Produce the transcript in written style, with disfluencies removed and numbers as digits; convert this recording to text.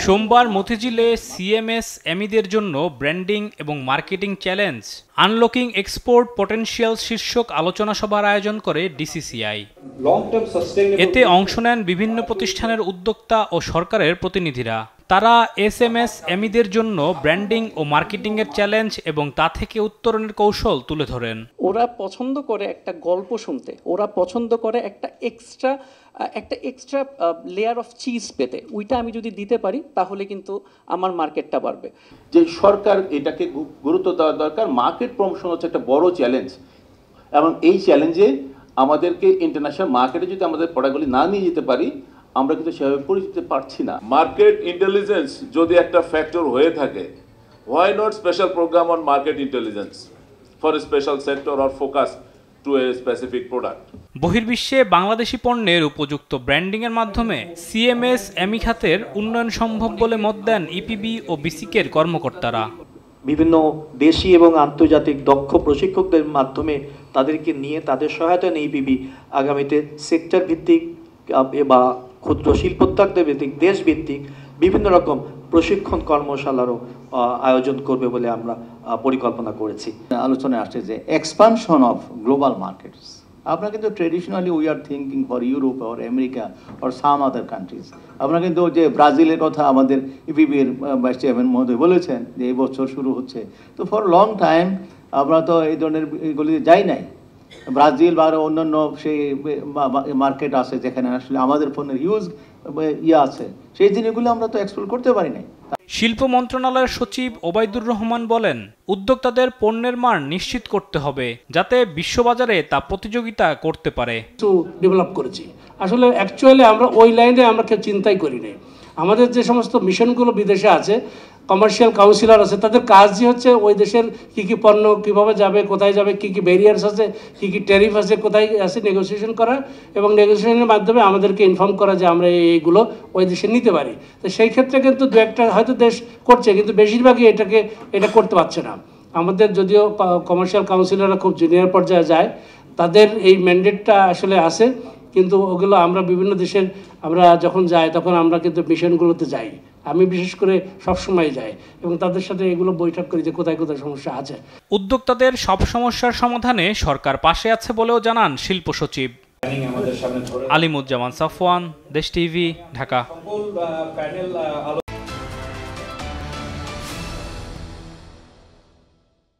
সোমবার মতিঝিলে সিএমএস এমইদের জন্য ব্র্যান্ডিং এবং marketing challenge unlocking export potential শীর্ষক আলোচনা সভার আয়োজন করে ডিসিসিআই। এতে অংশ নেন বিভিন্ন প্রতিষ্ঠানের উদ্যোক্তা ও সরকারের প্রতিনিধিরা। তারা এসএমএস এমইদের জন্য ব্র্যান্ডিং ও মার্কেটিং এর চ্যালেঞ্জ এবং তা থেকে উত্তরণের কৌশল তুলে ধরেন। ওরা পছন্দ করে একটা গল্প শুনতে, ওরা পছন্দ করে একটা এক্সট্রা লেয়ার অফ চিজ পেতে। ওইটা আমি যদি দিতে পারি তাহলে কিন্তু আমার মার্কেটটা বাড়বে। যে সরকার এটাকে গুরুত্ব দেওয়া দরকার। মার্কেট প্রমোশন হচ্ছে একটা বড় চ্যালেঞ্জ এবং এই চ্যালেঞ্জে আমাদেরকে ইন্টারন্যাশনাল মার্কেটে যদি আমাদের প্রোডাক্টগুলি না নিয়ে যেতে পারি আমরা কিন্তু সেভাবে পরিচিত পারছি না। মার্কেট ইন্টেলিজেন্স যদি একটা ফ্যাক্টর হয়ে থাকে, why not special program on market intelligence for a special sector or focus to a specific product. বহির্বিশ্বে বাংলাদেশি পণ্যের উপযুক্ত ব্র্যান্ডিং এর মাধ্যমে সিএমএস এমই খাতের উন্নয়ন সম্ভব বলে মত দেন ইপিবি ও বিসিকের কর্মকর্তারা। বিভিন্ন দেশি এবং আন্তর্জাতিক দক্ষ প্রশিক্ষকদের মাধ্যমে তাদেরকে নিয়ে তাদের সহায়তা নিয়ে ইপিবি আগামীতে সেক্টর ভিত্তিক বা ক্ষুদ্র শিল্পোদ্যোক্তা ভিত্তিক দেশভিত্তিক বিভিন্ন রকম প্রশিক্ষণ কর্মশালারও আয়োজন করবে বলে আমরা পরিকল্পনা করেছি। আলোচনায় আসছে যে এক্সপানশন অফ গ্লোবাল মার্কেটস। আমরা কিন্তু traditionally we are thinking for Europe or America or some other countries. আমরা কিন্তু যে ব্রাজিলের কথা আমাদের ইপিবির ভাইস চেয়ারম্যান মহোদয় বলেছেন যে এই বছর শুরু হচ্ছে, তো ফর লং টাইম আমরা তো এই ধরনের এগুলিতে যাই নাই। ব্রাজিল বা অন্যান্য সেই মার্কেট আছে যেখানে আসলে আমাদের পণ্যের হিউজ আছে, সেই জিনিসগুলো আমরা তো এক্সপ্লোর করতে পারি নাই। শিল্প মন্ত্রণালয়ের সচিব ওবায়দুর রহমান বলেন, উদ্যোক্তাদের পণ্যের মান নিশ্চিত করতে হবে যাতে বিশ্ববাজারে তা প্রতিযোগিতা করতে পারে। ডেভেলপ করেছি আসলে অ্যাকচুয়ালি আমরা ওই লাইনে আমরা কেউ চিন্তাই করি নাই। আমাদের যে সমস্ত মিশনগুলো বিদেশে আছে, কমার্শিয়াল কাউন্সিলর আছে, তাদের কাজই হচ্ছে ওই দেশের কী কী পণ্য কীভাবে যাবে, কোথায় যাবে, কী কী ব্যারিয়ার্স আছে, কী কী ট্যারিফ আছে, কোথায় আছে, নেগোসিয়েশন করা এবং নেগোসিয়েশনের মাধ্যমে আমাদেরকে ইনফর্ম করা যে আমরা এইগুলো ওই দেশে নিতে পারি। তো সেই ক্ষেত্রে কিন্তু দু একটা হয়তো দেশ করছে, কিন্তু বেশিরভাগই এটা করতে পারছে না। আমাদের যদিও কমার্শিয়াল কাউন্সিলররা খুব জুনিয়র পর্যায়ে যায়, তাদের এই ম্যান্ডেটটা আসলে আছে, কিন্তু ওগুলো আমরা বিভিন্ন দেশের আমরা যখন যাই তখন আমরা কিন্তু মিশনগুলোতে যাই। আমি বিশেষ করে সবসময় যাই এবং তাদের সাথে এগুলো বৈঠক করি যে কোথায় কোথায় সমস্যা আছে। উদ্যোক্তাদের সব সমস্যার সমাধানে সরকার পাশে আছে বলেও জানান শিল্প সচিব। আলিমুজ্জামান সাফওয়ান, দেশ টিভি, ঢাকা।